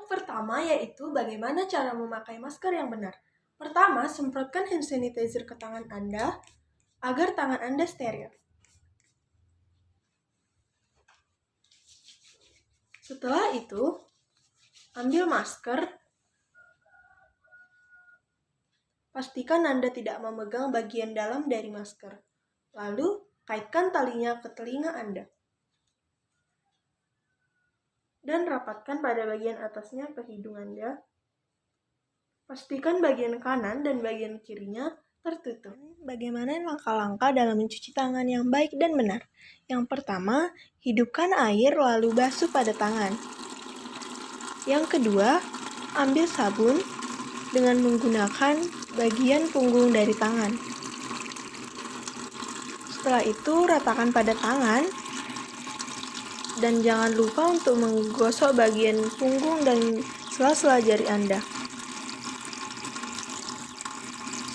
Yang pertama yaitu bagaimana cara memakai masker yang benar. Pertama, semprotkan hand sanitizer ke tangan Anda agar tangan Anda steril. Setelah itu, ambil masker. Pastikan Anda tidak memegang bagian dalam dari masker. Lalu, kaitkan talinya ke telinga Anda. Dan rapatkan pada bagian atasnya ke hidung Anda. Pastikan bagian kanan dan bagian kirinya tertutup. Bagaimana langkah-langkah dalam mencuci tangan yang baik dan benar? Yang pertama, hidupkan air lalu basuh pada tangan. Yang kedua, ambil sabun dengan menggunakan bagian punggung dari tangan. Setelah itu, ratakan pada tangan. Dan jangan lupa untuk menggosok bagian punggung dan sela-sela jari Anda.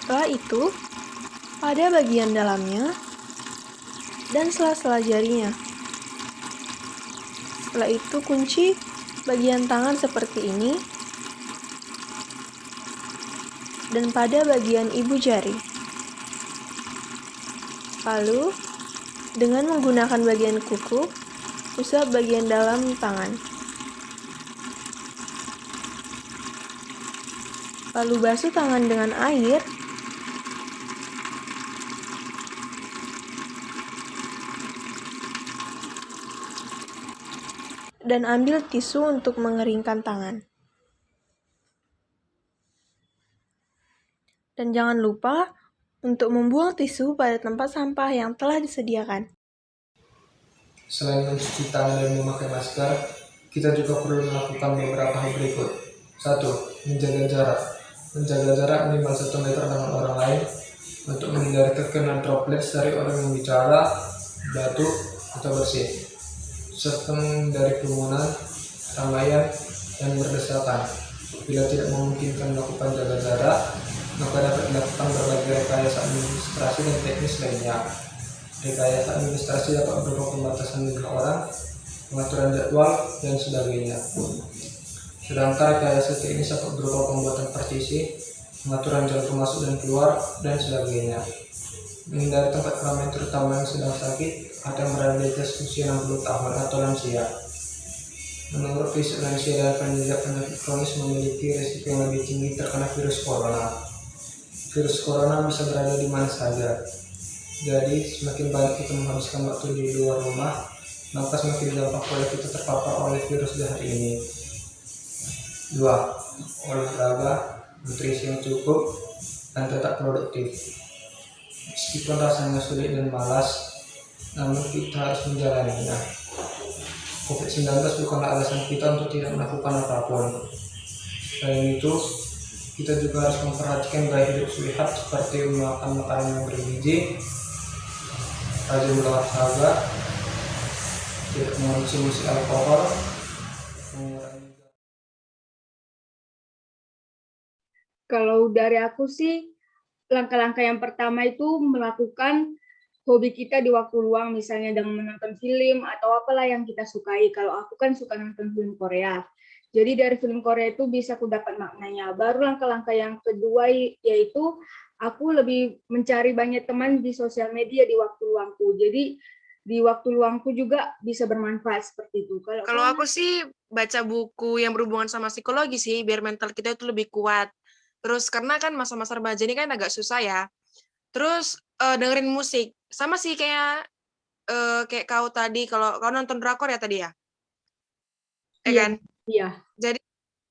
Setelah itu, pada bagian dalamnya dan sela-sela jarinya. Setelah itu, kunci bagian tangan seperti ini dan pada bagian ibu jari. Lalu, dengan menggunakan bagian kuku, usap bagian dalam tangan. Lalu basuh tangan dengan air. Dan ambil tisu untuk mengeringkan tangan. Dan jangan lupa untuk membuang tisu pada tempat sampah yang telah disediakan. Selain mencuci tangan dan memakai masker, kita juga perlu melakukan beberapa hal berikut. 1. Menjaga jarak. Menjaga jarak minimal 1 meter dengan orang lain untuk menghindari terkena droplet dari orang yang bicara, batuk, atau bersin. Serta menghindari kerumunan, ramaian, dan berdesakan. Bila tidak memungkinkan melakukan jaga jarak, maka dapat dilakukan berbagai rekayasa administrasi dan teknis lainnya. Rekayasa administrasi dapat berupa pembatasan jumlah orang, pengaturan jadwal, dan sebagainya. Sedangkan rekayasa teknis dapat berupa pembuatan partisi, pengaturan jalur masuk dan keluar, dan sebagainya. Menghindari tempat keramaian terutama yang sedang sakit atau yang berada di atas usia 60 tahun atau lansia. Menurut riset lansia dan penderita penyakit kronis memiliki risiko yang lebih tinggi terkena virus corona. Virus corona bisa berada di mana saja. Jadi, semakin banyak kita menghabiskan waktu di luar rumah, maka semakin gampang pula kita terpapar oleh virus jahat ini. 2. Olahraga, nutrisi yang cukup, dan tetap produktif. Meskipun rasanya sulit dan malas, namun kita harus menjalaninya. COVID-19 bukanlah alasan kita untuk tidak melakukan apapun. Selain itu, kita juga harus memperhatikan gaya hidup sehat seperti makan makanan yang bergizi, rajin berolahraga, tidak mengonsumsi alkohol, mengurangi. Kalau dari aku sih, langkah-langkah yang pertama itu melakukan hobi kita di waktu luang, misalnya dengan menonton film atau apalah yang kita sukai. Kalau aku kan suka nonton film Korea. Jadi dari film Korea itu bisa aku dapat maknanya. Baru langkah-langkah yang kedua yaitu aku lebih mencari banyak teman di sosial media di waktu luangku. Jadi di waktu luangku juga bisa bermanfaat seperti itu. Kalau aku sih baca buku yang berhubungan sama psikologi sih, biar mental kita itu lebih kuat. Terus karena kan masa-masa remaja ini kan agak susah ya. Terus dengerin musik. Sama sih kayak kau tadi, kalau kau nonton drakor ya tadi ya? Iya, Kan? iya. Jadi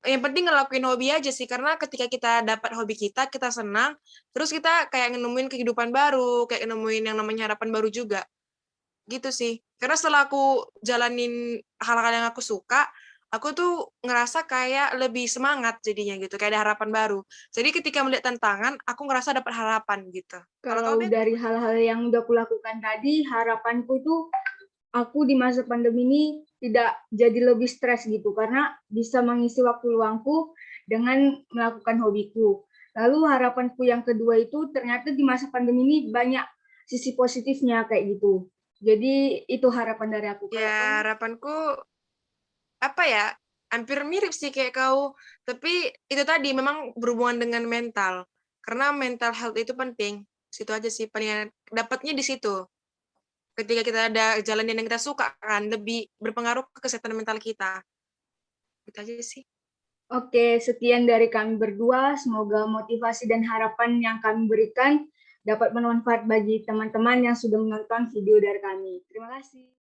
yang penting ngelakuin hobi aja sih, karena ketika kita dapat hobi kita senang, terus kita kayak nemuin kehidupan baru, kayak nemuin yang namanya harapan baru juga. Gitu sih. Karena setelah aku jalanin hal-hal yang aku suka, aku tuh ngerasa kayak lebih semangat jadinya gitu, kayak ada harapan baru. Jadi ketika melihat tantangan, aku ngerasa dapat harapan gitu. Kalau dari hal-hal yang udah aku lakukan tadi, harapanku itu aku di masa pandemi ini tidak jadi lebih stres gitu, karena bisa mengisi waktu luangku dengan melakukan hobiku. Lalu harapanku yang kedua itu ternyata di masa pandemi ini banyak sisi positifnya kayak gitu. Jadi itu harapan dari aku. Ya, harapanku apa ya? Hampir mirip sih kayak kau, tapi itu tadi memang berhubungan dengan mental. Karena mental health itu penting. Situ aja sih paling dapatnya di situ. Ketika kita ada jalan yang kita suka kan lebih berpengaruh ke kesehatan mental kita. Itu aja sih. Oke, sekian dari kami berdua. Semoga motivasi dan harapan yang kami berikan dapat bermanfaat bagi teman-teman yang sudah menonton video dari kami. Terima kasih.